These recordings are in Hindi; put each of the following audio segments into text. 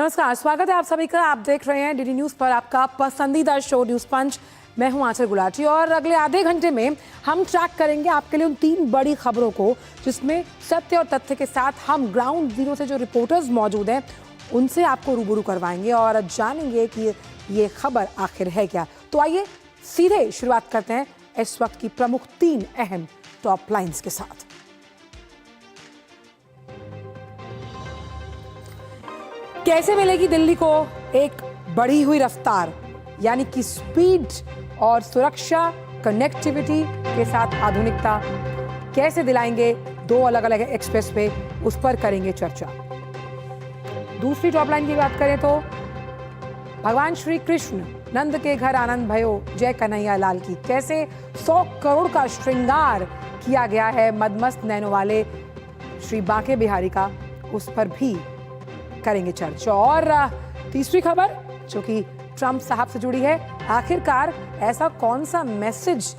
नमस्कार, स्वागत है आप सभी का। आप देख रहे हैं डीडी न्यूज़ पर आपका पसंदीदा शो न्यूज़ पंच। मैं हूं आंचल गुलाटी और अगले आधे घंटे में हम ट्रैक करेंगे आपके लिए उन 3 बड़ी खबरों को जिसमें सत्य और तथ्य के साथ हम ग्राउंड जीरो से जो रिपोर्टर्स मौजूद हैं उनसे आपको रूबरू करवाएंगे और जानेंगे कि ये खबर आखिर है क्या। तो आइए सीधे शुरुआत करते हैं इस वक्त की प्रमुख 3 अहम टॉप लाइन्स के साथ। कैसे मिलेगी दिल्ली को एक बढ़ी हुई रफ्तार, यानी कि स्पीड और सुरक्षा, कनेक्टिविटी के साथ आधुनिकता कैसे दिलाएंगे 2 अलग अलग एक्सप्रेसवे, उस पर करेंगे चर्चा। दूसरी टॉप लाइन की बात करें तो भगवान श्री कृष्ण नंद के घर आनंद भयो जय कन्हैया लाल की, कैसे 100 करोड़ का श्रृंगार किया गया है मदमस्त नैनों वाले श्री बांके बिहारी का, उस पर भी करेंगे चर्चा। और तीसरी खबर जो कि ट्रंप साहब से जुड़ी है, आखिरकार ऐसा कौन सा मैसेज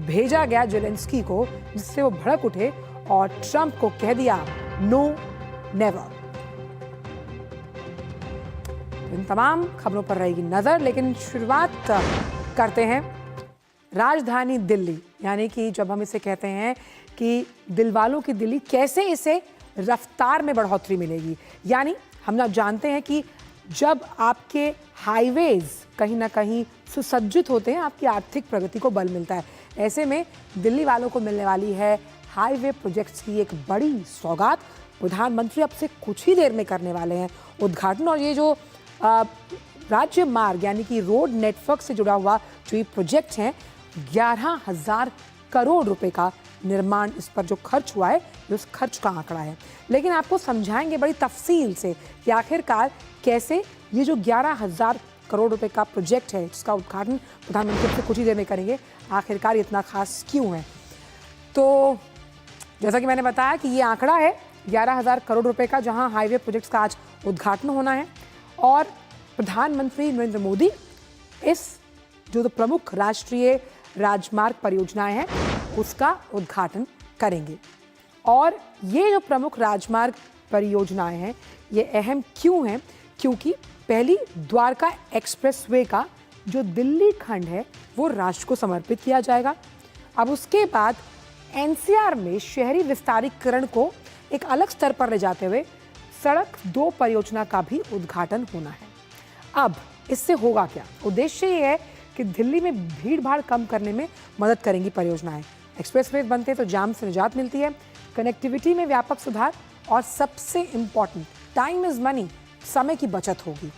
भेजा गया जेलेंस्की को जिससे वो भड़क उठे और ट्रंप को कह दिया नो नेवर। इन तमाम खबरों पर रहेगी नजर, लेकिन शुरुआत करते हैं राजधानी दिल्ली, यानी कि जब हम इसे कहते हैं कि दिलवालों की दिल्ली, कैसे इसे रफ्तार में बढ़ोतरी मिलेगी। यानी हम ना जानते हैं कि जब आपके हाईवेज कहीं ना कहीं सुसज्जित होते हैं, आपकी आर्थिक प्रगति को बल मिलता है। ऐसे में दिल्ली वालों को मिलने वाली है हाईवे प्रोजेक्ट्स की एक बड़ी सौगात। प्रधानमंत्री अब से कुछ ही देर में करने वाले हैं उद्घाटन, और ये जो राज्य मार्ग यानी कि रोड नेटवर्क से जुड़ा हुआ जो ये प्रोजेक्ट हैं, 11,000 करोड़ रुपए का निर्माण, इस पर जो खर्च हुआ है ये उस खर्च का आंकड़ा है। लेकिन आपको समझाएंगे बड़ी तफसील से कि आखिरकार कैसे ये जो 11,000 करोड़ रुपए का प्रोजेक्ट है जिसका उद्घाटन प्रधानमंत्री से कुछ ही देर में करेंगे, आखिरकार इतना खास क्यों है। तो जैसा कि मैंने बताया कि ये आंकड़ा है 11,000 करोड़ रुपए का, जहां हाईवे प्रोजेक्ट्स का आज उद्घाटन होना है और प्रधानमंत्री नरेंद्र मोदी इस जो प्रमुख राष्ट्रीय राजमार्ग परियोजनाएं हैं उसका उद्घाटन करेंगे। और ये जो प्रमुख राजमार्ग परियोजनाएं हैं ये अहम क्यों हैं, क्योंकि पहली द्वारका एक्सप्रेसवे का जो दिल्ली खंड है वो राष्ट्र को समर्पित किया जाएगा। अब उसके बाद एनसीआर में शहरी विस्तारीकरण को एक अलग स्तर पर ले जाते हुए सड़क 2 परियोजना का भी उद्घाटन होना है। अब इससे होगा क्या? उद्देश्य ये है कि दिल्ली में भीड़ भाड़ कम करने में मदद करेंगी परियोजनाएं। एक्सप्रेसवे बनते तो जाम से निजात मिलती है, कनेक्टिविटी में व्यापक सुधार और सबसे इंपॉर्टेंट टाइम इज मनी, समय की बचत होगी।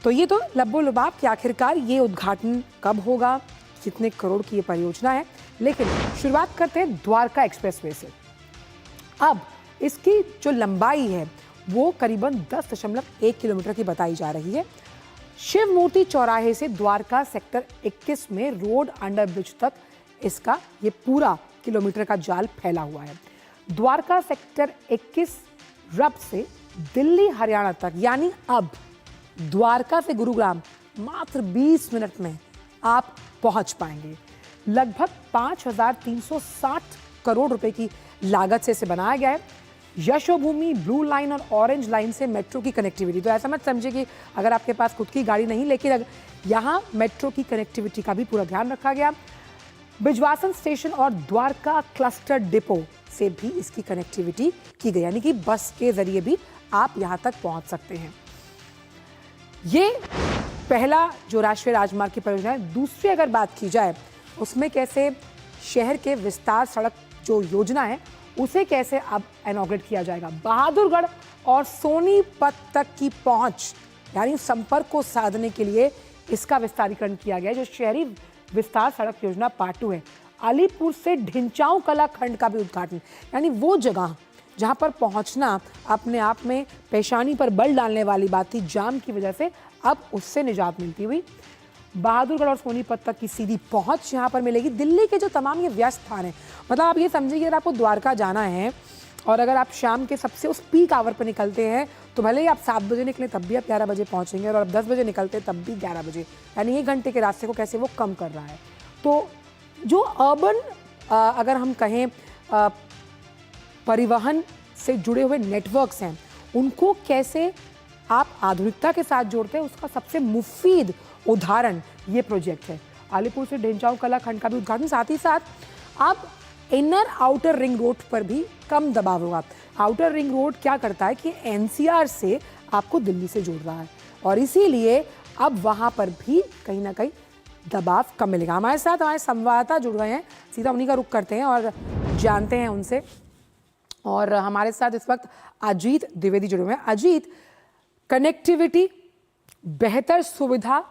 तो ये तो लब्बो लुबाब कि आखिरकार ये उद्घाटन कब होगा, कितने करोड़ की ये परियोजना है। लेकिन शुरुआत करते हैं द्वारका एक्सप्रेसवे से। अब इसकी जो लंबाई है वो करीबन 10.1 किलोमीटर की बताई जा रही है। शिव मूर्ति चौराहे से द्वारका सेक्टर 21 में रोड अंडर ब्रिज तक इसका ये पूरा किलोमीटर का जाल फैला हुआ है। द्वारका सेक्टर 21 रब से दिल्ली हरियाणा तक, यानी अब द्वारका से गुरुग्राम मात्र 20 मिनट में आप पहुंच पाएंगे। लगभग 5,360 करोड़ रुपए की लागत से इसे बनाया गया है। यशोभूमि, ब्लू लाइन और ऑरेंज लाइन से मेट्रो की कनेक्टिविटी, तो ऐसा मत समझिए कि अगर आपके पास खुद की गाड़ी नहीं, लेकिन यहाँ मेट्रो की कनेक्टिविटी का भी पूरा ध्यान रखा गया। बिजवासन स्टेशन और द्वारका क्लस्टर डिपो से भी इसकी कनेक्टिविटी की गई, यानी कि बस के जरिए भी आप यहाँ तक पहुँच सकते हैं। ये पहला जो राष्ट्रीय राजमार्ग की परियोजना है। दूसरी अगर बात की जाए उसमें कैसे शहर के विस्तार सड़क जो योजना है उसे कैसे अब इनॉग्रेट किया जाएगा। बहादुरगढ़ और सोनीपत तक की पहुंच यानी संपर्क को साधने के लिए इसका विस्तारीकरण किया गया है, जो शहरी विस्तार सड़क योजना पार्ट 2 है। अलीपुर से ढिंचाऊ कला खंड का भी उद्घाटन, यानी वो जगह जहां पर पहुंचना अपने आप में पेशानी पर बल डालने वाली बात थी, जाम की वजह से अब उससे निजात मिलती हुई बहादुरगढ़ और सोनीपत तक की सीधी पहुंच यहाँ पर मिलेगी। दिल्ली के जो तमाम ये व्यस्त स्थान हैं, मतलब आप ये समझिए अगर आपको द्वारका जाना है और अगर आप शाम के सबसे उस पीक आवर पर निकलते हैं तो भले ही आप 7 बजे निकलें तब भी आप 11 बजे पहुँचेंगे, और आप 10 बजे निकलते तब भी 11 बजे, यानी 1 घंटे के रास्ते को कैसे वो कम कर रहा है। तो जो अर्बन अगर हम कहें परिवहन से जुड़े हुए नेटवर्क्स हैं उनको कैसे आप आधुनिकता के साथ जोड़ते हैं, उसका सबसे मुफीद उदाहरण ये प्रोजेक्ट है। अलीपुर से डेंचाऊ कला खंड का भी उद्घाटन, साथ ही साथ अब इनर आउटर रिंग रोड पर भी कम दबाव होगा। आउटर रिंग रोड क्या करता है कि एनसीआर से आपको दिल्ली से जोड़ रहा है और इसीलिए अब वहां पर भी कहीं ना कहीं दबाव कम मिलेगा। हमारे साथ हमारे संवाददाता जुड़ गए हैं, सीधा उन्हीं का रुख करते हैं और जानते हैं उनसे। और हमारे साथ इस वक्त अजीत द्विवेदी जुड़े हुए हैं। अजीत, कनेक्टिविटी, बेहतर सुविधा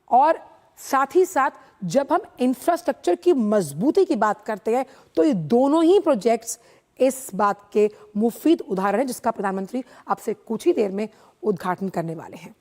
और साथ ही साथ जब हम इंफ्रास्ट्रक्चर की मजबूती की बात करते हैं तो ये दोनों ही प्रोजेक्ट्स इस बात के मुफीद उदाहरण है जिसका प्रधानमंत्री आपसे कुछ ही देर में उद्घाटन करने वाले हैं।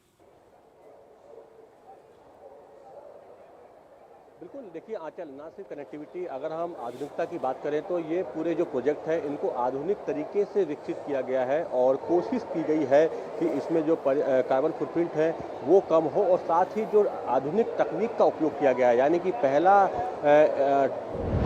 बिल्कुल, देखिए आंचल, ना सिर्फ कनेक्टिविटी, अगर हम आधुनिकता की बात करें तो ये पूरे जो प्रोजेक्ट है इनको आधुनिक तरीके से विकसित किया गया है और कोशिश की गई है कि इसमें जो कार्बन फुटप्रिंट है वो कम हो और साथ ही जो आधुनिक तकनीक का उपयोग किया गया है, यानी कि पहला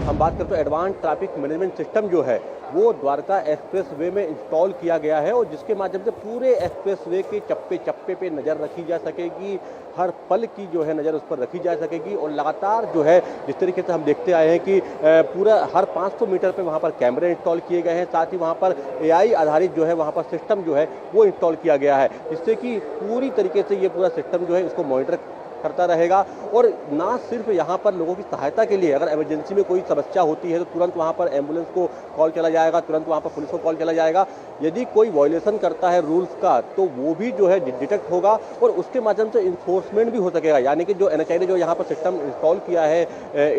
हम बात करते हैं एडवांस ट्रैफिक मैनेजमेंट सिस्टम जो है वो द्वारका एक्सप्रेसवे में इंस्टॉल किया गया है और जिसके माध्यम से पूरे एक्सप्रेसवे के चप्पे चप्पे पे नज़र रखी जा सकेगी, हर पल की जो है नज़र उस पर रखी जा सकेगी और लगातार जो है जिस तरीके से हम देखते आए हैं कि पूरा हर 500 मीटर पे वहाँ पर कैमरे इंस्टॉल किए गए हैं, साथ ही वहाँ पर AI आधारित जो है वहाँ पर सिस्टम जो है वो इंस्टॉल किया गया है, जिससे कि पूरी तरीके से ये पूरा सिस्टम जो है इसको मॉनिटर करता रहेगा। और ना सिर्फ यहाँ पर लोगों की सहायता के लिए अगर इमरजेंसी में कोई समस्या होती है तो तुरंत वहाँ पर एम्बुलेंस को कॉल चला जाएगा, तुरंत वहाँ पर पुलिस को कॉल चला जाएगा। यदि कोई वायलेशन करता है रूल्स का तो वो भी जो है डिटेक्ट होगा और उसके माध्यम से इन्फोर्समेंट भी हो सकेगा, यानी कि जो NHAI ने जो यहाँ पर सिस्टम इंस्टॉल किया है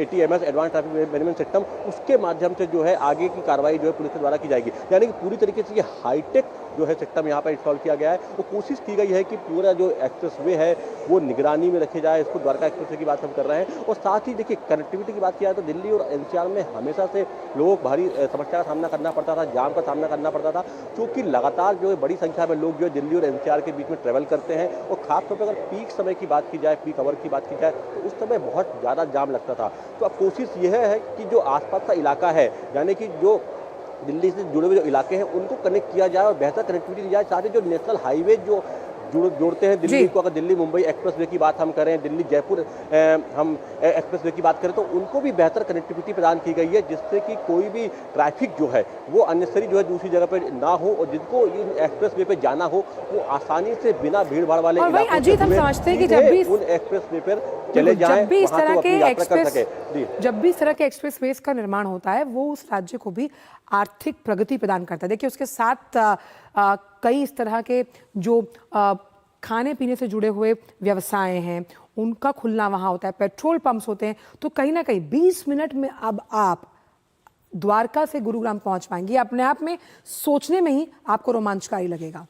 ATMS advance traffic management system, उसके माध्यम से जो है आगे की कार्रवाई जो है पुलिस के द्वारा की जाएगी। यानी कि पूरी तरीके से ये हाईटेक जो है सिस्टम यहाँ पर इंस्टॉल किया गया है। वो कोशिश की गई है कि पूरा जो एक्सप्रेसवे है वो निगरानी में रखे जाए, इसको द्वारका एक्सप्रेसवे की बात हम कर रहे हैं। और साथ ही देखिए कनेक्टिविटी की बात किया तो दिल्ली और NCR में हमेशा से लोगों को भारी समस्या का सामना करना पड़ता था, जाम का सामना करना पड़ता था, क्योंकि लगातार जो है बड़ी संख्या में लोग जो है दिल्ली और NCR के बीच में ट्रैवल करते हैं और खासतौर पर अगर पीक समय की बात की जाए, पीक आवर की बात की जाए तो उस समय बहुत ज़्यादा जाम लगता था। तो अब कोशिश यह है कि जो आसपास का इलाका है, यानी कि जो दिल्ली से जुड़े हुए जो इलाके हैं उनको कनेक्ट किया जाए और बेहतर कनेक्टिविटी दी जाए। साथ ही जो नेशनल हाईवे जो जोड़ते हैं दिल्ली को, अगर दिल्ली मुंबई एक्सप्रेसवे की बात हम करें, दिल्ली जयपुर हम एक्सप्रेसवे की बात करें तो उनको भी बेहतर कनेक्टिविटी प्रदान की गई है, जिससे कि कोई भी ट्रैफिक जो है वो अननेसेसरी जो है दूसरी जगह पे ना हो और जिनको इन एक्सप्रेसवे पे जाना हो वो आसानी से बिना भीड़ भाड़ वाले इलाकों से अजीत, हम समझते हैं कि जब भी उन एक्सप्रेसवे पर चले जाएं, जब भी इस तरह के एक्सप्रेसवेज का निर्माण होता है वो उस राज्य को भी आर्थिक प्रगति प्रदान करता है। देखिए उसके साथ कई इस तरह के जो खाने पीने से जुड़े हुए व्यवसाय हैं उनका खुलना वहाँ होता है, पेट्रोल पंप्स होते हैं, तो कहीं ना कहीं 20 मिनट में अब आप द्वारका से गुरुग्राम पहुँच पाएंगे। अपने आप में सोचने में ही आपको रोमांचकारी लगेगा।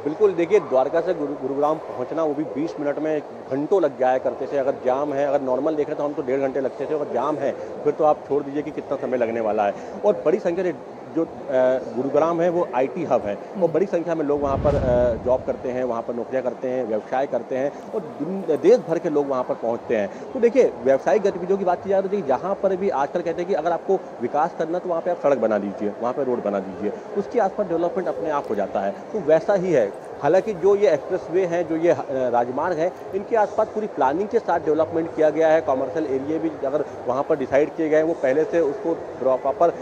बिल्कुल, देखिए द्वारका से गुरुग्राम पहुंचना वो भी 20 मिनट में घंटों लग जाया करते थे। अगर जाम है, अगर नॉर्मल देख रहे तो हम तो 1.5 घंटे लगते थे, अगर जाम है फिर तो आप छोड़ दीजिए कि कितना समय लगने वाला है। और बड़ी संख्या से जो गुरुग्राम है वो IT हब है और बड़ी संख्या में लोग वहाँ पर जॉब करते हैं, वहाँ पर नौकरियाँ करते हैं, व्यवसाय करते हैं और देश भर के लोग वहाँ पर पहुँचते हैं। तो देखिए व्यावसायिक गतिविधियों की बात की जाए तो देखिए जहाँ पर भी आजकल कहते हैं कि अगर आपको विकास करना तो वहाँ पर आप सड़क बना दीजिए, वहाँ पर रोड बना दीजिए, उसके आसपास डेवलपमेंट अपने आप हो जाता है। तो वैसा ही है। हालांकि जो ये एक्सप्रेसवे हैं, जो ये राजमार्ग है, इनके आसपास पूरी प्लानिंग के साथ डेवलपमेंट किया गया है। कॉमर्शियल एरिया भी अगर वहाँ पर डिसाइड किए गए हैं वो पहले से उसको प्रॉपर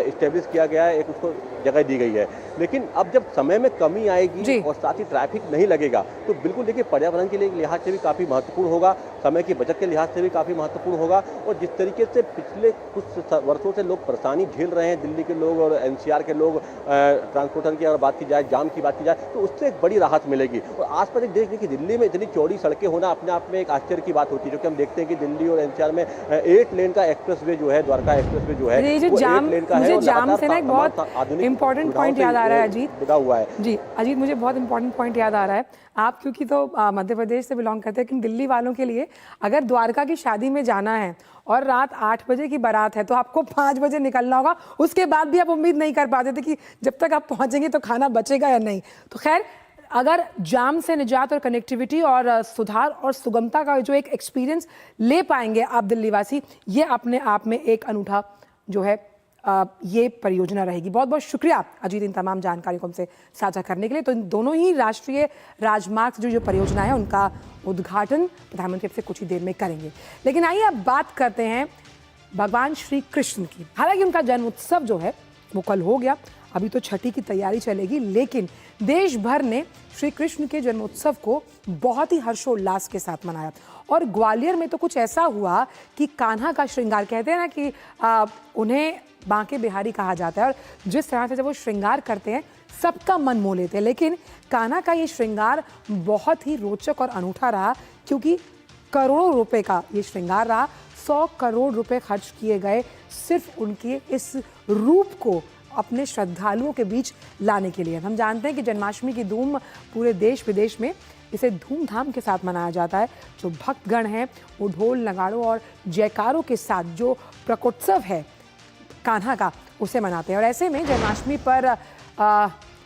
इस्टेब्लिश किया गया है, एक उसको जगह दी गई है। लेकिन अब जब समय में कमी आएगी और साथ ही ट्रैफिक नहीं लगेगा तो बिल्कुल देखिए पर्यावरण के लिए लिहाज से भी काफ़ी महत्वपूर्ण होगा, समय की बचत के लिहाज से भी काफ़ी महत्वपूर्ण होगा। और जिस तरीके से पिछले कुछ वर्षों से लोग परेशानी झेल रहे हैं, दिल्ली के लोग और NCR के लोग, ट्रांसपोर्टर की अगर बात की जाए, जाम की बात की जाए, तो उससे एक बड़ी राहत मिलेगी। और आसपास देखिए कि दिल्ली में इतनी चौड़ी सड़कें होना अपने आप में एक आश्चर्य की बात होती है, जो कि हम देखते हैं कि दिल्ली और NCR में 8 लेन का एक्सप्रेसवे जो है, द्वारका एक्सप्रेसवे जो है वो 8 लेन का है। मुझे जाम से ना एक बहुत इंपॉर्टेंट पॉइंट याद आ रहा है अजीत, जुड़ा हुआ है जी। अजीत, मुझे बहुत इंपॉर्टेंट पॉइंट याद आ रहा है। आप क्योंकि तो मध्य प्रदेश से बिलोंग करते हैं, लेकिन दिल्ली वालों के लिए अगर द्वारका की शादी में जाना है और रात 8 बजे की बारात है तो आपको 5 बजे निकलना होगा। उसके बाद भी आप उम्मीद नहीं कर पाते थे कि जब तक आप पहुंचेंगे तो खाना बचेगा या नहीं। तो खैर, अगर जाम से निजात और कनेक्टिविटी और सुधार और सुगमता का जो एक एक्सपीरियंस ले पाएंगे आप दिल्ली वासी, ये अपने आप में एक अनूठा जो है ये परियोजना रहेगी। बहुत बहुत शुक्रिया अजीत इन तमाम जानकारी को हमसे साझा करने के लिए। तो इन दोनों ही राष्ट्रीय राजमार्ग जो परियोजना है उनका उद्घाटन प्रधानमंत्री से कुछ ही देर में करेंगे। लेकिन आइए अब बात करते हैं भगवान श्री कृष्ण की। हालांकि उनका जन्म उत्सव जो है वो कल हो गया, अभी तो छठी की तैयारी चलेगी, लेकिन देश भर ने श्री कृष्ण के जन्मोत्सव को बहुत ही हर्षोल्लास के साथ मनाया। और ग्वालियर में तो कुछ ऐसा हुआ कि कान्हा का श्रृंगार, कहते हैं ना कि उन्हें बांके बिहारी कहा जाता है, और जिस तरह से जब वो श्रृंगार करते हैं सबका मन मोह लेते हैं। लेकिन कान्हा का ये श्रृंगार बहुत ही रोचक और अनूठा रहा, क्योंकि करोड़ों रुपए का ये श्रृंगार रहा। 100 करोड़ रुपए खर्च किए गए सिर्फ उनके इस रूप को अपने श्रद्धालुओं के बीच लाने के लिए। हम जानते हैं कि जन्माष्टमी की धूम पूरे देश विदेश में इसे धूमधाम के साथ मनाया जाता है। जो भक्तगण हैं वो ढोल नगाड़ों और जयकारों के साथ जो प्रकोत्सव है कान्हा का उसे मनाते हैं। और ऐसे में जन्माष्टमी पर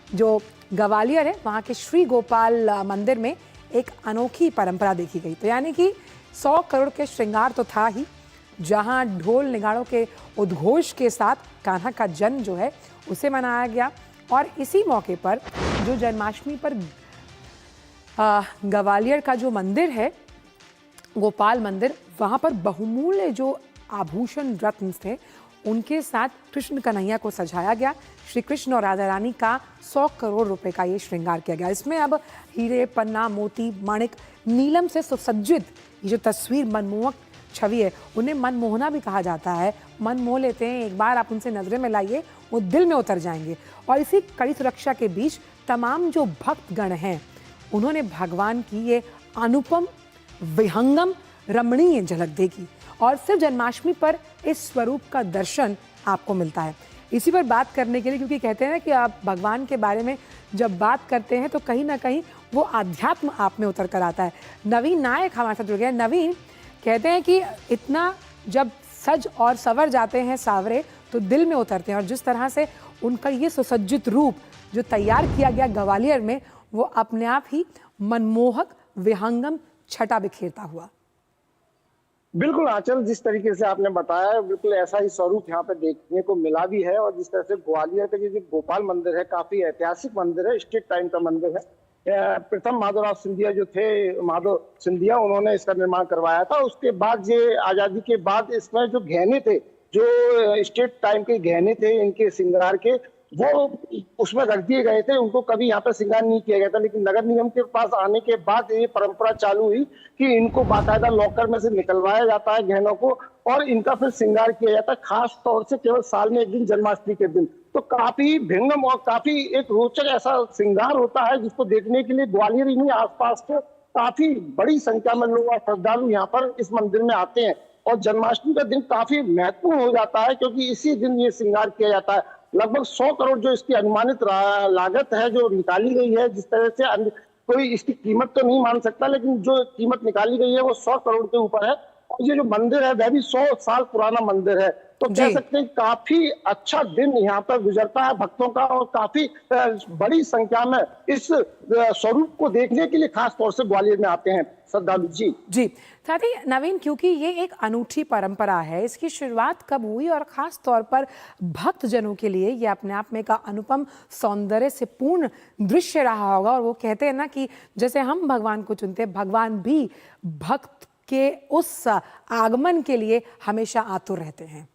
जो ग्वालियर है वहाँ के श्री गोपाल मंदिर में एक अनोखी परंपरा देखी गई। तो यानी कि 100 करोड़ के श्रृंगार तो था ही, जहां ढोल निगाड़ों के उद्घोष के साथ कान्हा का जन्म जो है उसे मनाया गया। और इसी मौके पर जो जन्माष्टमी पर ग्वालियर का जो मंदिर है गोपाल मंदिर, वहां पर बहुमूल्य जो आभूषण रत्न थे उनके साथ कृष्ण कन्हैया को सजाया गया। श्री कृष्ण और राधा रानी का 100 करोड़ रुपए का ये श्रृंगार किया गया। इसमें अब हीरे, पन्ना, मोती, माणिक, नीलम से सुसज्जित ये जो तस्वीर मनमोहक छवि है, उन्हें मनमोहना भी कहा जाता है। मन मोह लेते हैं, एक बार आप उनसे नजरें मिलाइए वो दिल में उतर जाएंगे। और इसी कड़ी सुरक्षा के बीच तमाम जो भक्तगण हैं उन्होंने भगवान की ये अनुपम विहंगम रमणीय झलक देखी। और सिर्फ जन्माष्टमी पर इस स्वरूप का दर्शन आपको मिलता है। इसी पर बात करने के लिए, क्योंकि कहते हैं ना कि आप भगवान के बारे में जब बात करते हैं तो कहीं ना कहीं वो आध्यात्म आप में उतर कर आता है। नवीन नायक हमारे साथ जुड़ गया। नवीन, कहते हैं कि इतना जब सज और संवर जाते हैं सावरे तो दिल में उतरते हैं, और जिस तरह से उनका ये सुसज्जित रूप जो तैयार किया गया ग्वालियर में, वो अपने आप ही मनमोहक विहंगम छटा बिखेरता हुआ। बिल्कुल आंचल, जिस तरीके से आपने बताया बिल्कुल ऐसा ही स्वरूप यहाँ पे देखने को मिला भी है। और जिस तरह से ग्वालियर का जो गोपाल मंदिर है काफी ऐतिहासिक मंदिर है, स्टेट टाइम का मंदिर है। प्रथम माधवराव सिंधिया जो थे, माधव सिंधिया, उन्होंने इसका निर्माण करवाया था। उसके बाद ये आजादी के बाद इसमें जो गहने थे, जो स्टेट टाइम के गहने थे इनके श्रृंगार के, वो उसमें रख दिए गए थे। उनको कभी यहाँ पे श्रृंगार नहीं किया गया था। लेकिन नगर निगम के पास आने के बाद ये परंपरा चालू हुई कि इनको बाकायदा लॉकर में से निकलवाया जाता है गहनों को, और इनका फिर श्रृंगार किया जाता है, खास तौर से केवल साल में एक दिन, जन्माष्टमी के दिन। तो काफी भिंगम और काफी एक रोचक ऐसा श्रृंगार होता है जिसको देखने के लिए ग्वालियर ही नहीं, आसपास के काफी बड़ी संख्या में लोग और श्रद्धालु यहाँ पर इस मंदिर में आते हैं। और जन्माष्टमी का दिन काफी महत्वपूर्ण हो जाता है, क्योंकि इसी दिन ये श्रृंगार किया जाता है। लगभग 100 करोड़ जो इसकी अनुमानित लागत है जो निकाली गई है, जिस तरह से कोई इसकी कीमत तो नहीं मान सकता, लेकिन जो कीमत निकाली गई है वो 100 करोड़ के ऊपर है। और ये जो मंदिर है वह भी 100 साल पुराना मंदिर है। तो कह सकते हैं काफी अच्छा दिन यहाँ पर गुजरता है भक्तों का, और काफी बड़ी संख्या में इस स्वरूप को देखने के लिए खास तौर से ग्वालियर में आते हैं श्रद्धालु। जी साथ ही नवीन, क्योंकि ये एक अनूठी परंपरा है, इसकी शुरुआत कब हुई और खास तौर पर भक्तजनों के लिए ये अपने आप में एक अनुपम सौंदर्य से पूर्ण दृश्य रहा होगा। और वो कहते हैं ना कि जैसे हम भगवान को चुनते हैं, भगवान भी भक्त के उस आगमन के लिए हमेशा आतुर रहते हैं।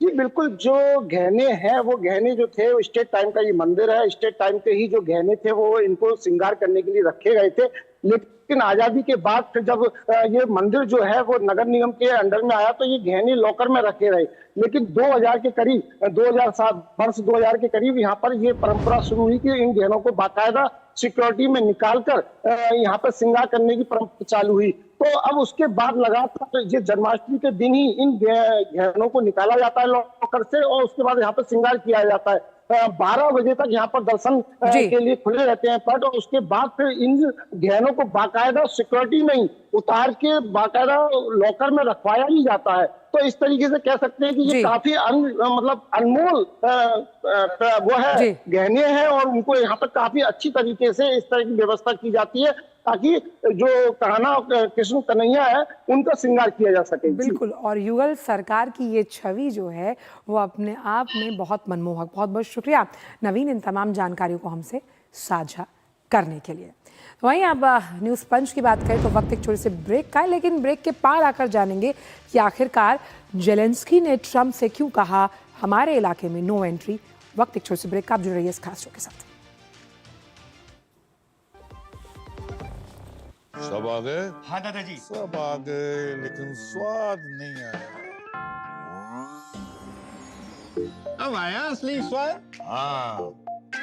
जी बिल्कुल, जो गहने हैं वो गहने जो थे वो स्टेट टाइम का ये मंदिर है, स्टेट टाइम के ही जो गहने थे वो इनको श्रृंगार करने के लिए रखे गए थे। लेकिन आजादी के बाद फिर जब ये मंदिर जो है वो नगर निगम के अंडर में आया तो ये गहने लॉकर में रखे रहे। लेकिन 2000 के करीब, 2000 के करीब यहाँ पर ये परंपरा शुरू हुई कि इन गहनों को बाकायदा सिक्योरिटी में निकालकर यहाँ पर श्रृंगार करने की परंपरा चालू हुई। तो अब उसके बाद लगातार ये जन्माष्टमी के दिन ही इन गहनों को निकाला जाता है लॉकर से, और उसके बाद यहाँ पर श्रृंगार किया जाता है। 12 बजे तक यहाँ पर दर्शन के लिए खुले रहते हैं पट, और उसके बाद फिर इन गहनों को बाकायदा सिक्योरिटी में ही उतार के बाकायदा लॉकर में रखवाया ही जाता है। तो इस तरीके से कह सकते हैं कि ये जी। काफी मतलब अनमोल वो है, जी। गहने हैं, और उनको यहाँ पर काफी अच्छी तरीके से इस तरह की व्यवस्था की जाती है ताकि जो कान्हा कृष्ण कन्हैया है उनका श्रृंगार किया जा सके। जी। बिल्कुल। और युगल सरकार की ये छवि जो है वो अपने आप में बहुत मनमोहक। बहुत बहुत शुक्रिया नवीन इन तमाम जानकारियों को हमसे साझा करने के लिए। तो वहीं अब न्यूज़ पंच की बात करें तो वक्त एक छोटे से ब्रेक का है, लेकिन ब्रेक के पार आकर जानेंगे कि आखिरकार जेलेंस्की ने ट्रंप से क्यों कहा हमारे इलाके में नो एंट्री। वक्त एक छोटे से ब्रेक का, आप जुड़ रहिए इस खास शो के साथ। सब आ गए? हाँ दादाजी। सब आ गए, लेकिन स्वाद नहीं आया। अब आया असली स्वाद। हाँ,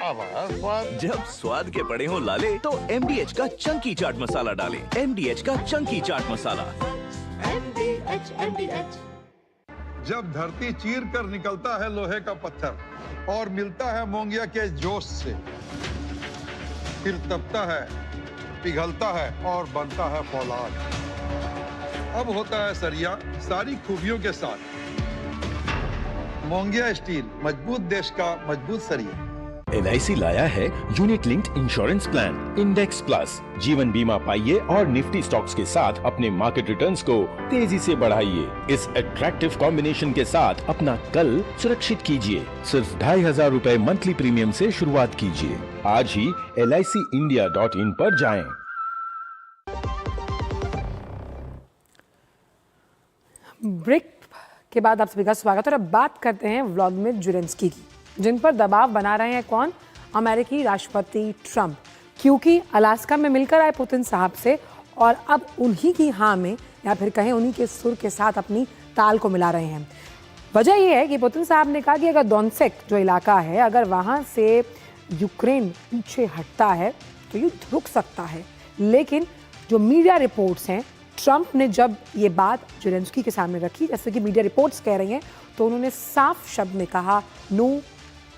अब आया स्वाद। जब स्वाद के पड़े हो लाले तो MDH का चंकी चाट मसाला डालें। MDH का चंकी चाट मसाला। MDH। जब धरती चीर कर निकलता है लोहे का पत्थर और मिलता है मोंगिया के जोश से, फिर तपता है, पिघलता है और बनता है फौलाद। अब होता है सरिया सारी खूबियों के साथ। मोंगिया स्टील, मजबूत देश का मजबूत सरिया। LIC लाया है unit linked insurance plan index plus. जीवन बीमा पाइए और निफ्टी स्टॉक्स के साथ अपने मार्केट रिटर्न्स को तेजी से बढ़ाइए। इस अट्रैक्टिव कॉम्बिनेशन के साथ अपना कल सुरक्षित कीजिए। सिर्फ 2500 रुपए मंथली प्रीमियम से शुरुआत कीजिए। आज ही LICindia.in पर जाएं। ब्रेक के बाद आप सभी का स्वागत। और अब बात करते हैं व्लादिमीर ज़ेलेंस्की की, जिन पर दबाव बना रहे हैं कौन? अमेरिकी राष्ट्रपति ट्रंप, क्योंकि अलास्का में मिलकर आए पुतिन साहब से और अब उन्हीं की हाँ में या फिर कहें उन्हीं के सुर के साथ अपनी ताल को मिला रहे हैं। वजह यह है कि पुतिन साहब ने कहा कि अगर डोनेत्स्क जो इलाका है, अगर वहाँ से यूक्रेन पीछे हटता है तो युद्ध रुक सकता है। लेकिन जो मीडिया रिपोर्ट्स हैं, ट्रंप ने जब ये बात ज़ेलेंस्की के सामने रखी, जैसे कि मीडिया रिपोर्ट्स कह रही हैं, तो उन्होंने साफ शब्द में कहा नो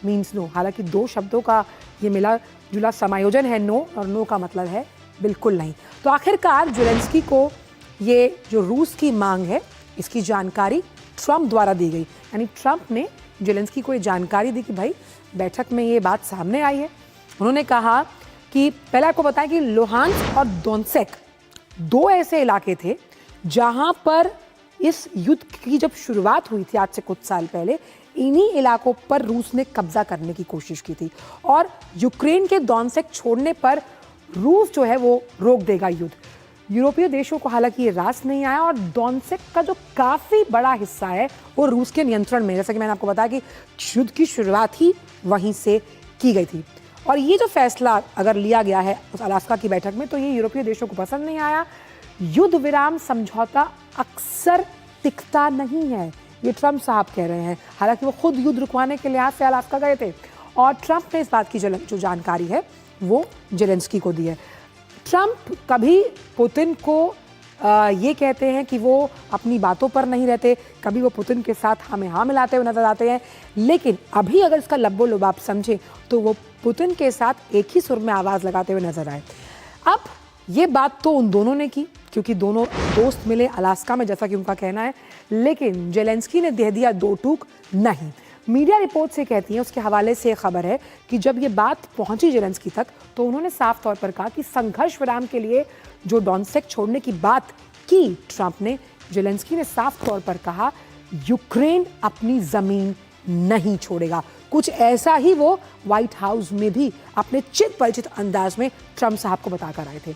मीन्स नो। हालांकि दो शब्दों का ये मिला जुला समायोजन है नो, और नो का मतलब है बिल्कुल नहीं। तो आखिरकार ज़ेलेंस्की को ये जो रूस की मांग है, इसकी जानकारी ट्रंप द्वारा दी गई। यानी ट्रंप ने ज़ेलेंस्की को ये जानकारी दी कि भाई बैठक में ये बात सामने आई है। उन्होंने कहा कि पहले आपको बताएं कि लुहांस्क और डोनेत्स्क दो ऐसे इलाके थे जहां पर इस युद्ध की जब शुरुआत हुई थी आज से कुछ साल पहले, इन्हीं इलाकों पर रूस ने कब्जा करने की कोशिश की थी। और यूक्रेन के डोनेत्स्क छोड़ने पर रूस जो है वो रोक देगा युद्ध। यूरोपीय देशों को हालांकि ये रास नहीं आया, और डोनेत्स्क का जो काफ़ी बड़ा हिस्सा है वो रूस के नियंत्रण में। जैसा कि मैंने आपको बताया कि युद्ध की शुरुआत ही वहीं से की गई थी। और ये जो फैसला अगर लिया गया है उस अलास्का की बैठक में, तो ये यूरोपीय देशों को पसंद नहीं आया। युद्ध विराम समझौता अक्सर टिकता नहीं है, ये ट्रंप साहब कह रहे हैं। हालांकि वो खुद युद्ध रुकवाने के लिहाज से अलास्का गए थे, और ट्रंप ने इस बात की जो जानकारी है वो ज़ेलेंस्की को दी है। ट्रंप कभी पुतिन को ये कहते हैं कि वो अपनी बातों पर नहीं रहते, कभी वो पुतिन के साथ हाँ में हाँ मिलाते हुए नजर आते हैं। लेकिन अभी अगर इसका लब्बो लुबाब समझे तो वो पुतिन के साथ एक ही सुर में आवाज़ लगाते हुए नजर आए। अब ये बात तो उन दोनों ने की क्योंकि दोनों दोस्त मिले अलास्का में, जैसा कि उनका कहना है। लेकिन ज़ेलेंस्की ने दे दिया दो टूक नहीं। मीडिया रिपोर्ट से कहती हैं, उसके हवाले से खबर है कि जब ये बात पहुंची ज़ेलेंस्की तक तो उन्होंने साफ तौर पर कहा कि संघर्ष विराम के लिए जो डोनेत्स्क छोड़ने की बात की ट्रंप ने, ज़ेलेंस्की ने साफ तौर पर कहा यूक्रेन अपनी ज़मीन नहीं छोड़ेगा। कुछ ऐसा ही वो व्हाइट हाउस में भी अपने चित परिचित अंदाज में ट्रंप साहब को बताकर आए थे।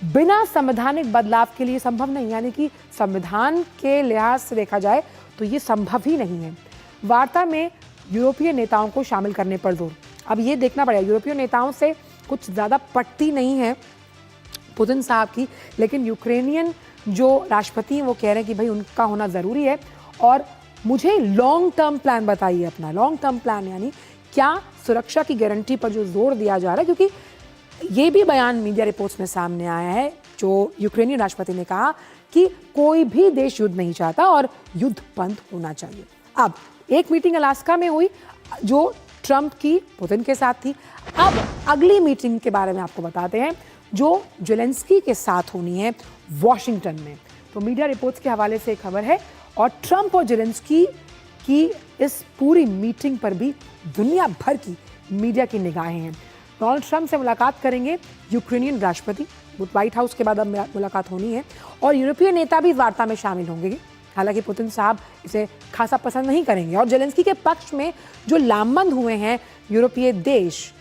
बिना संवैधानिक बदलाव के लिए संभव नहीं, यानी कि संविधान के लिहाज से देखा जाए तो ये संभव ही नहीं है। वार्ता में यूरोपीय नेताओं को शामिल करने पर जोर। अब ये देखना पड़ेगा, यूरोपीय नेताओं से कुछ ज़्यादा पटती नहीं है पुतिन साहब की, लेकिन यूक्रेनियन जो राष्ट्रपति हैं वो कह रहे हैं कि भाई उनका होना ज़रूरी है। और मुझे लॉन्ग टर्म प्लान बताइए अपना। लॉन्ग टर्म प्लान यानी क्या सुरक्षा की गारंटी पर जो जोर दिया जा रहा है, क्योंकि ये भी बयान मीडिया रिपोर्ट्स में सामने आया है जो यूक्रेनी राष्ट्रपति ने कहा कि कोई भी देश युद्ध नहीं चाहता और युद्ध बंद होना चाहिए। अब एक मीटिंग अलास्का में हुई जो ट्रंप की पुतिन के साथ थी। अब अगली मीटिंग के बारे में आपको बताते हैं जो ज़ेलेंस्की के साथ होनी है वॉशिंगटन में। तो मीडिया रिपोर्ट्स के हवाले से एक खबर है और ट्रंप और जेलेंस्की की इस पूरी मीटिंग पर भी दुनिया भर की मीडिया की निगाहें हैं। डोनाल्ड ट्रंप से मुलाकात करेंगे यूक्रेनियन राष्ट्रपति, व्हाइट हाउस के बाद अब मुलाकात होनी है, और यूरोपीय नेता भी वार्ता में शामिल होंगे। हालांकि पुतिन साहब इसे खासा पसंद नहीं करेंगे। और जेलेंस्की के पक्ष में जो लामबंद हुए हैं यूरोपीय देश,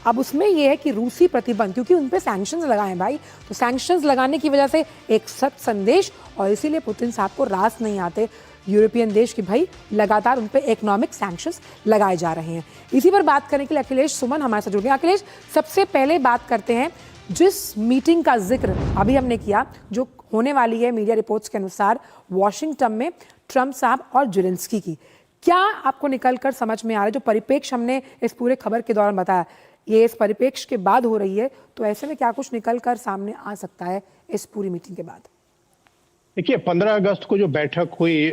अब उसमें यह है कि रूसी प्रतिबंध, क्योंकि उन पे सैंक्शंस लगाए हैं भाई, तो सैंक्शंस लगाने की वजह से एक सख्त संदेश, और इसीलिए पुतिन साहब को रास नहीं आते यूरोपियन देश कि भाई लगातार उन पे इकोनॉमिक सैंक्शंस लगाए जा रहे हैं। इसी पर बात करने के लिए अखिलेश सुमन हमारे साथ जुड़ गए। अखिलेश, सबसे पहले बात करते हैं जिस मीटिंग का जिक्र अभी हमने किया, जो होने वाली है मीडिया रिपोर्ट्स के अनुसार वॉशिंगटन में ट्रंप साहब और जेलेंस्की की, क्या आपको निकलकर समझ में आ रहा है? जो परिप्रेक्ष्य हमने इस पूरे खबर के दौरान बताया, ये इस परिप्रेक्ष्य के बाद हो रही है, तो ऐसे में क्या कुछ निकलकर सामने आ सकता है इस पूरी मीटिंग के बाद? देखिए, 15 अगस्त को जो बैठक हुई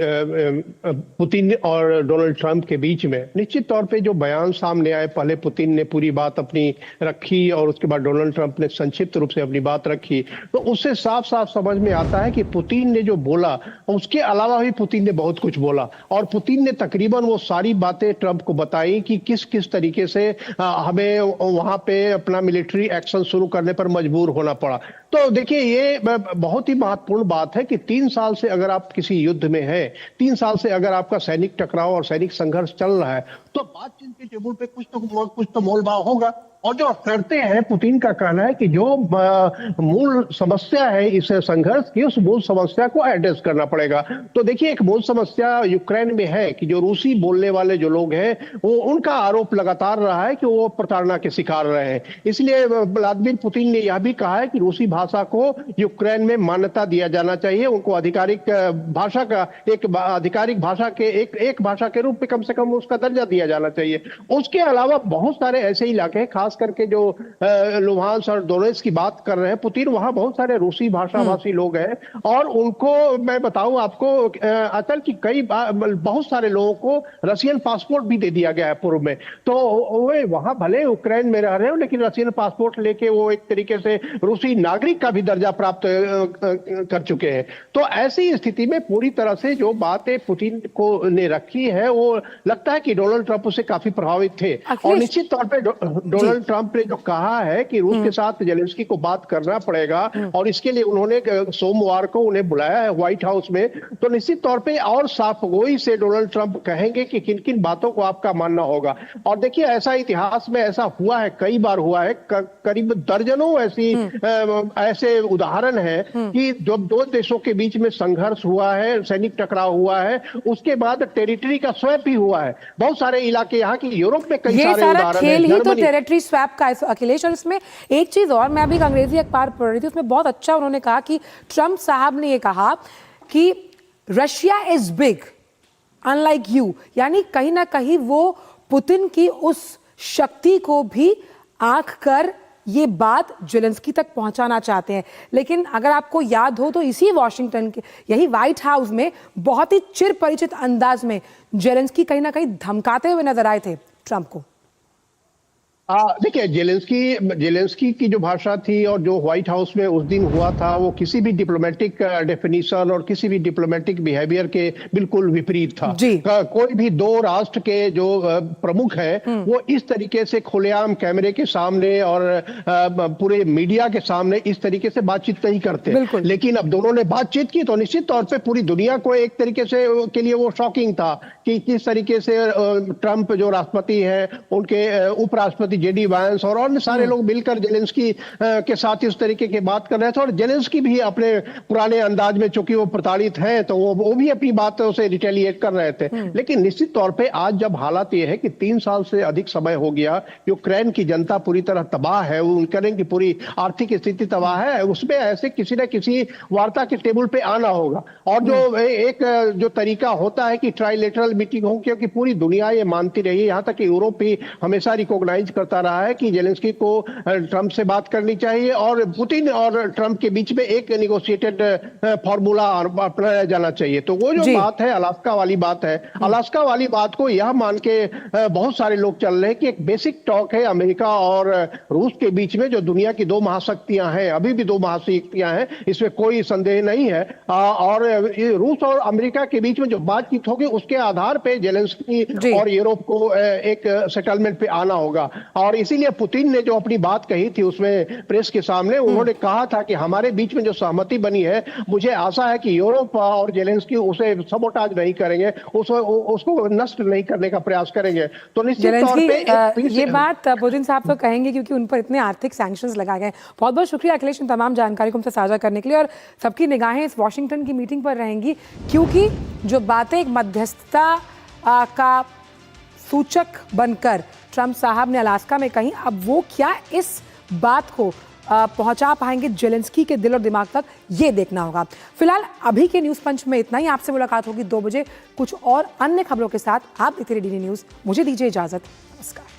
पुतिन और डोनाल्ड ट्रंप के बीच में, निश्चित तौर पे जो बयान सामने आए, पहले पुतिन ने पूरी बात अपनी रखी और उसके बाद डोनाल्ड ट्रंप ने संक्षिप्त रूप से अपनी बात रखी, तो उससे साफ साफ समझ में आता है कि पुतिन ने जो बोला उसके अलावा भी पुतिन ने बहुत कुछ बोला, और पुतिन ने तकरीबन वो सारी बातें ट्रंप को बताई कि किस किस तरीके से हमें वहां पे अपना मिलिट्री एक्शन शुरू करने पर मजबूर होना पड़ा। तो देखिए, ये बहुत ही महत्वपूर्ण बात है कि 3 साल से अगर आप किसी युद्ध में हैं, 3 साल से अगर आपका सैनिक टकराव और सैनिक संघर्ष चल रहा है, तो बातचीत के टेबल पे कुछ तो मोलभाव होगा। और जो शर्तें हैं, पुतिन का कहना है कि जो मूल समस्या है इस संघर्ष की, उस मूल समस्या को एड्रेस करना पड़ेगा। तो देखिए, एक मूल समस्या यूक्रेन में है कि जो रूसी बोलने वाले जो लोग हैं, वो उनका आरोप लगातार रहा है कि वो प्रताड़ना के शिकार रहे हैं। इसलिए व्लादिमीर पुतिन ने यह भी कहा है कि रूसी भाषा को यूक्रेन में मान्यता दिया जाना चाहिए, उनको आधिकारिक भाषा का आधिकारिक भाषा के एक भाषा के रूप में कम से कम उसका दर्जा दिया जाना चाहिए। उसके अलावा बहुत सारे ऐसे इलाके हैं, खास करके जो लुहांस और डोनेट्स्क की बात कर रहे हैं पुतिन, वहां बहुत सारे रूसी भाषाभाषी लोग हैं, और उनको मैं बताऊं आपको अचल की बहुत सारे लोगों को रशियन पासपोर्ट भी दे दिया गया है पूर्व में। तो वे वहां भले यूक्रेन में रह रहे हो, लेकिन रशियन पासपोर्ट लेके वो एक तरीके से रूसी नागरिक का भी दर्जा प्राप्त कर चुके हैं। तो ऐसी स्थिति में पूरी तरह से जो बातें पुतिन को ने रखी है, वो लगता है कि डोनाल्ड ट्रंप उससे काफी प्रभावित थे। और निश्चित तौर पर डोनाल्ड ट्रंप ने जो कहा है कि रूस के साथ जेलेंस्की को बात करना पड़ेगा, और इसके लिए उन्होंने सोमवार को उन्हें बुलाया है व्हाइट हाउस में, तो निश्चित तौर पे और साफगोई से डोनाल्ड ट्रंप कहेंगे कि किन किन बातों को आपका मानना होगा। और देखिए, ऐसा इतिहास में ऐसा हुआ है, कई बार हुआ है, करीब दर्जनों ऐसे उदाहरण है कि जब दो देशों के बीच में संघर्ष हुआ है, सैनिक टकराव हुआ है, उसके बाद टेरिटरी का स्वैप भी हुआ है। बहुत सारे इलाके यहाँ की यूरोप में कई सारे उदाहरण हैं, टेरिटरी स्वैप का अखिलेश। और इसमें एक चीज और, मैं अभी अंग्रेजी अखबार पढ़ रही थी, उसमें बहुत अच्छा उन्होंने कहा कि ट्रंप साहब ने ये कहा कि Russia is big unlike you, यानी कहीं ना कहीं वो पुतिन की उस शक्ति को भी आंक कर ये बात जेलेंस्की तक पहुंचाना चाहते हैं। लेकिन अगर आपको याद हो तो इसी वॉशिंगटन के यही व्हाइट हाउस में बहुत ही चिर परिचित अंदाज में जेलेंस्की कहीं ना कहीं धमकाते हुए नजर आए थे ट्रंप को। देखिए, जेलेंस्की की जो भाषा थी और जो व्हाइट हाउस में उस दिन हुआ था, वो किसी भी डिप्लोमेटिक डेफिनेशन और किसी भी डिप्लोमेटिक बिहेवियर के बिल्कुल विपरीत था। कोई भी दो राष्ट्र के जो प्रमुख हैं, वो इस तरीके से खुलेआम कैमरे के सामने और पूरे मीडिया के सामने इस तरीके से बातचीत नहीं करते। लेकिन अब दोनों ने बातचीत की तो निश्चित तौर पे पूरी दुनिया को एक तरीके से के लिए वो शॉकिंग था कि किस तरीके से ट्रंप जो राष्ट्रपति हैं, उनके उपराष्ट्रपति जेडी वांस और अन्य सारे लोग मिलकर जेलेंस्की के साथ इस तरीके की बात कर रहे थे। और जेलेंस्की भी अपने पुराने अंदाज में, चूंकि वो प्रताड़ित हैं, तो वो भी अपनी बातों से रिटेलिएट कर रहे थे। लेकिन निश्चित तौर पे आज जब हालात ये है कि 3 साल से अधिक समय हो गया, यूक्रेन की जनता पूरी तरह तबाह है, यूक्रेन की पूरी आर्थिक स्थिति तबाह है, उसमें ऐसे किसी न किसी वार्ता के टेबल पे आना होगा। और जो तरीका होता है कि ट्राइलेटरल मीटिंग हो, क्योंकि पूरी दुनिया ये मानती रही, यहाँ तक कि यूरोप भी हमेशा रिकॉग्नाइज करता रहा है कि जेलेंस्की को ट्रंप से बात करनी चाहिए और पुतिन और ट्रंप के बीच में एक नेगोशिएटेड फॉर्मूला अपनाया जाना चाहिए। तो वो जो बात है अलास्का वाली बात है, अलास्का वाली बात को यह मान के बहुत सारे लोग चल रहे हैं कि एक बेसिक टॉक है अमेरिका और रूस के बीच में, जो दुनिया की दो महाशक्तियां हैं, अभी भी दो महाशक्तियां हैं, इसमें कोई संदेह नहीं है। और रूस और अमेरिका के बीच में जो बातचीत होगी उसके आधार पे जेलेंस्की और यूरोप को एक सेटलमेंट पे आना होगा। और इसीलिए पुतिन ने जो अपनी बात कही थी उसमें प्रेस के सामने, उन्होंने कहा था कि हमारे बीच में जो सहमति बनी है, मुझे आशा है कि यूरोप और जेलेंस्की उसे सबोटाज नहीं करेंगे, उसको नष्ट नहीं करने का प्रयास करेंगे। तो निश्चित तौर पे ये बात पुतिन साहब तो कहेंगे क्योंकि उन पर इतने आर्थिक सैंक्शंस लगाए गए। बहुत बहुत शुक्रिया अखिलेश इन तमाम जानकारी को हमसे साझा करने के लिए। और सबकी निगाहें इस वॉशिंगटन की मीटिंग पर रहेंगी क्योंकि जो बातें एक मध्यस्थता का सूचक बनकर ट्रंप साहब ने अलास्का में कही, अब वो क्या इस बात को पहुंचा पाएंगे जेलेंस्की के दिल और दिमाग तक, ये देखना होगा। फिलहाल अभी के न्यूज़ पंच में इतना ही। आपसे मुलाकात होगी 2 बजे कुछ और अन्य खबरों के साथ। आप देखते रहिए DD न्यूज़। मुझे दीजिए इजाजत। नमस्कार।